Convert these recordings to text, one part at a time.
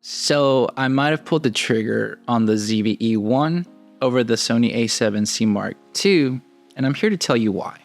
So I might have pulled the trigger on the ZV-E1 over the Sony A7Cii Mark II, and I'm here to tell you why.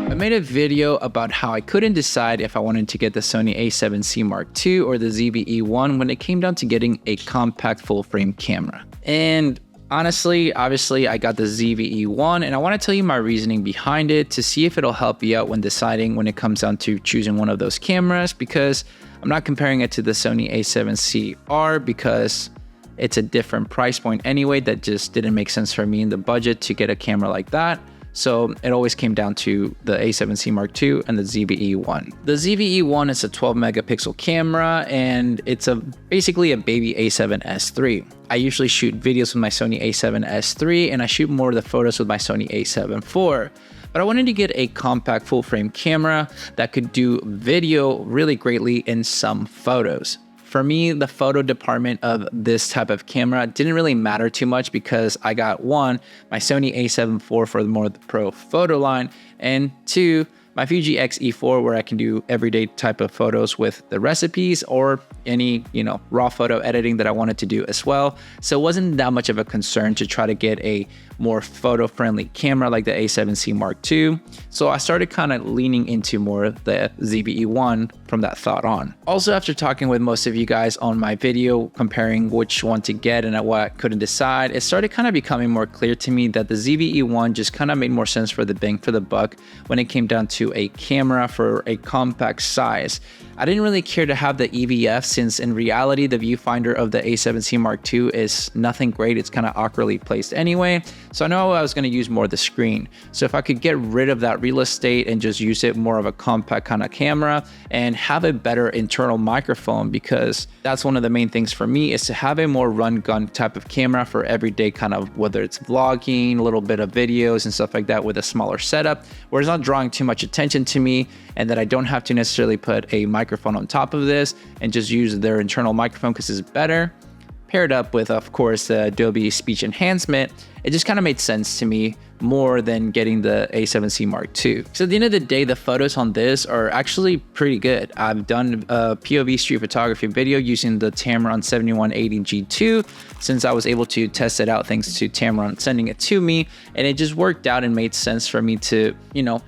I made a video about how I couldn't decide if I wanted to get the Sony A7Cii Mark II or the ZV-E1 when it came down to getting a compact full-frame camera. And honestly, obviously, I got the ZV-E1 and I want to tell you my reasoning behind it to see if it'll help you out when deciding when it comes down to choosing one of those cameras, because I'm not comparing it to the Sony A7Cii because it's a different price point anyway. That just didn't make sense for me in the budget to get a camera like that. So it always came down to the A7Cii Mark II and the ZV-E1. The ZV-E1 is a 12 megapixel camera and it's basically a baby A7S III. I usually shoot videos with my Sony A7S III and I shoot more of the photos with my Sony A7 IV. But I wanted to get a compact full frame camera that could do video really greatly in some photos. For me, the photo department of this type of camera didn't really matter too much because I got one, my Sony A7 IV for the more pro photo line, and two, my Fuji X-E4 where I can do everyday type of photos with the recipes or any, raw photo editing that I wanted to do as well. So it wasn't that much of a concern to try to get a more photo-friendly camera like the A7Cii Mark II. So I started kind of leaning into more of the ZV-E1 from that thought on. Also, after talking with most of you guys on my video comparing which one to get and what I couldn't decide, it started kind of becoming more clear to me that the ZV-E1 just kind of made more sense for the bang for the buck when it came down to a camera for a compact size. I didn't really care to have the EVF since in reality the viewfinder of the A7Cii Mark II is nothing great. It's kind of awkwardly placed anyway. So I know I was going to use more of the screen. So if I could get rid of that real estate and just use it more of a compact kind of camera and have a better internal microphone, because that's one of the main things for me is to have a more run gun type of camera for everyday kind of, whether it's vlogging, a little bit of videos and stuff like that with a smaller setup where it's not drawing too much attention to me and that I don't have to necessarily put a microphone on top of this and just use their internal microphone because it's better. Paired up with, of course, the Adobe speech enhancement, it just kind of made sense to me more than getting the A7Cii Mark II. So at the end of the day, the photos on this are actually pretty good. I've done a POV street photography video using the Tamron 7180 G2 since I was able to test it out thanks to Tamron sending it to me, and it just worked out and made sense for me to,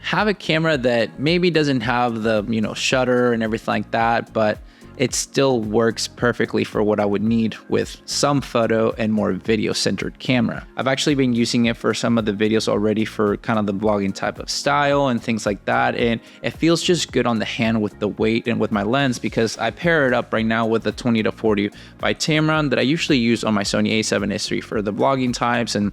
have a camera that maybe doesn't have the, shutter and everything like that, but it still works perfectly for what I would need with some photo and more video-centered camera. I've actually been using it for some of the videos already for kind of the vlogging type of style and things like that, and it feels just good on the hand with the weight and with my lens because I pair it up right now with the 20-40 by Tamron that I usually use on my Sony A7S III for the vlogging types and,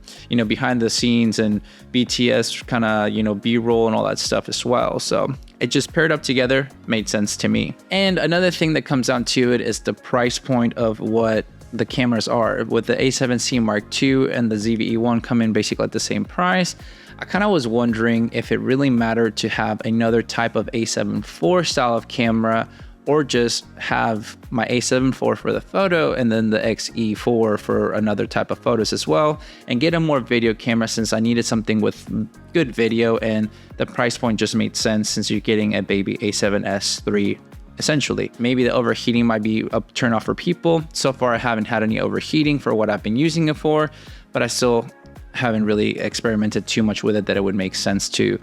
behind the scenes and BTS kind of, B-roll and all that stuff as well. So it just paired up together, made sense to me. And another thing that comes down to it is the price point of what the cameras are. With the A7Cii Mark II and the ZV-E1 come in basically at the same price, I kind of was wondering if it really mattered to have another type of A7 IV style of camera or just have my A7 IV for the photo and then the X-E4 for another type of photos as well, and get a more video camera since I needed something with good video and the price point just made sense since you're getting a baby A7S III essentially. Maybe the overheating might be a turn off for people. So far I haven't had any overheating for what I've been using it for, but I still haven't really experimented too much with it that it would make sense to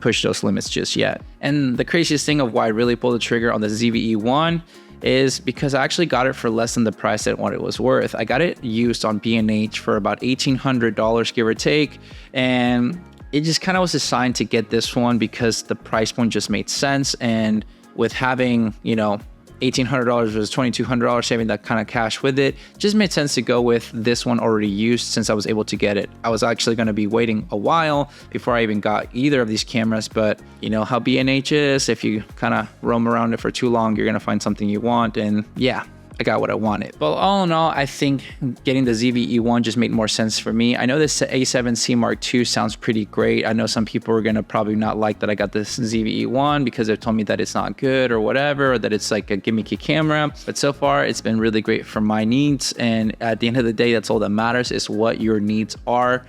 push those limits just yet. And the craziest thing of why I really pulled the trigger on the ZV-E1 is because I actually got it for less than the price at what it was worth. I got it used on B&H for about $1,800 give or take, and it just kind of was assigned to get this one because the price point just made sense, and with having $1,800 versus $2,200, saving that kind of cash with it, just made sense to go with this one already used since I was able to get it. I was actually going to be waiting a while before I even got either of these cameras, but you know how B&H is, if you kind of roam around it for too long, you're going to find something you want, and yeah, I got what I wanted. But all in all, I think getting the ZV-E1 just made more sense for me. I know this A7Cii Mark II sounds pretty great. I know some people are going to probably not like that I got this ZV-E1 because they've told me that it's not good or whatever, or that it's like a gimmicky camera. But so far, it's been really great for my needs. And at the end of the day, that's all that matters is what your needs are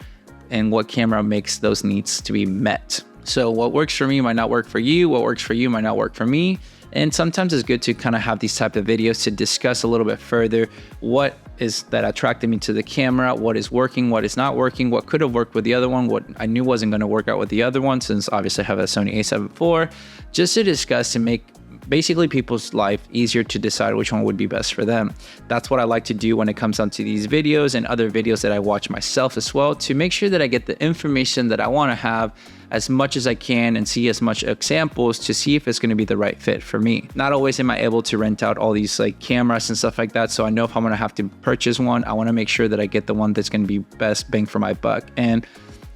and what camera makes those needs to be met. So what works for me might not work for you. What works for you might not work for me. And sometimes it's good to kind of have these type of videos to discuss a little bit further what is that attracted me to the camera, what is working, what is not working, what could have worked with the other one, what I knew wasn't going to work out with the other one, since obviously I have a Sony A7 IV, just to discuss and make basically people's life easier to decide which one would be best for them. That's what I like to do when it comes down to these videos and other videos that I watch myself as well, to make sure that I get the information that I want to have as much as I can and see as much examples to see if it's going to be the right fit for me. Not always am I able to rent out all these like cameras and stuff like that, so I know if I'm going to have to purchase one, I want to make sure that I get the one that's going to be best bang for my buck. And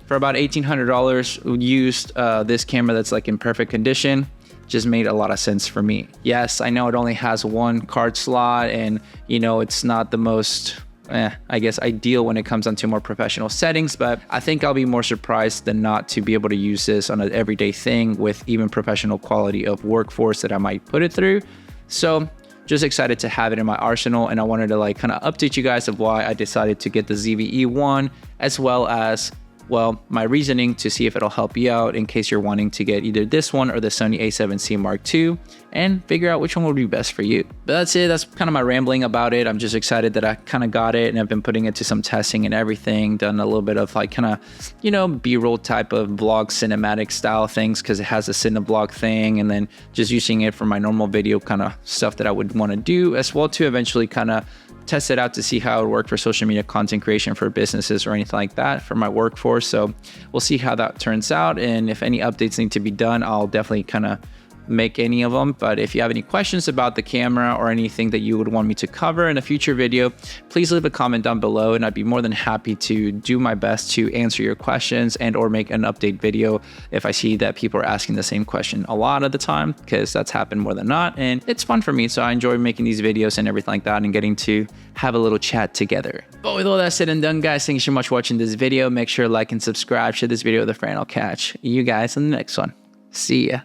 for about $1,800 used, this camera that's like in perfect condition just made a lot of sense for me. Yes, I know it only has one card slot, and you know, it's not the most I guess ideal when it comes down to more professional settings, but I think I'll be more surprised than not to be able to use this on an everyday thing with even professional quality of workforce that I might put it through. So just excited to have it in my arsenal, and I wanted to like kind of update you guys of why I decided to get the ZV-E1, as well as, well, my reasoning to see if it'll help you out in case you're wanting to get either this one or the Sony A7Cii Mark II and figure out which one would be best for you. But that's it. That's kind of my rambling about it. I'm just excited that I kind of got it, and I've been putting it to some testing and everything, done a little bit of like kind of, you know, B-roll type of vlog cinematic style things because it has a cineblog thing, and then just using it for my normal video kind of stuff that I would want to do, as well to eventually kind of test it out to see how it would work for social media content creation for businesses or anything like that for my workforce. So we'll see how that turns out, and if any updates need to be done, I'll definitely kind of make any of them. But if you have any questions about the camera or anything that you would want me to cover in a future video, please leave a comment down below, and I'd be more than happy to do my best to answer your questions and or make an update video if I see that people are asking the same question a lot of the time, because that's happened more than not, and it's fun for me. So I enjoy making these videos and everything like that, and getting to have a little chat together. But with all that said and done, guys, thank you so much for watching this video. Make sure to like and subscribe, share this video with a friend. I'll catch you guys in the next one. See ya.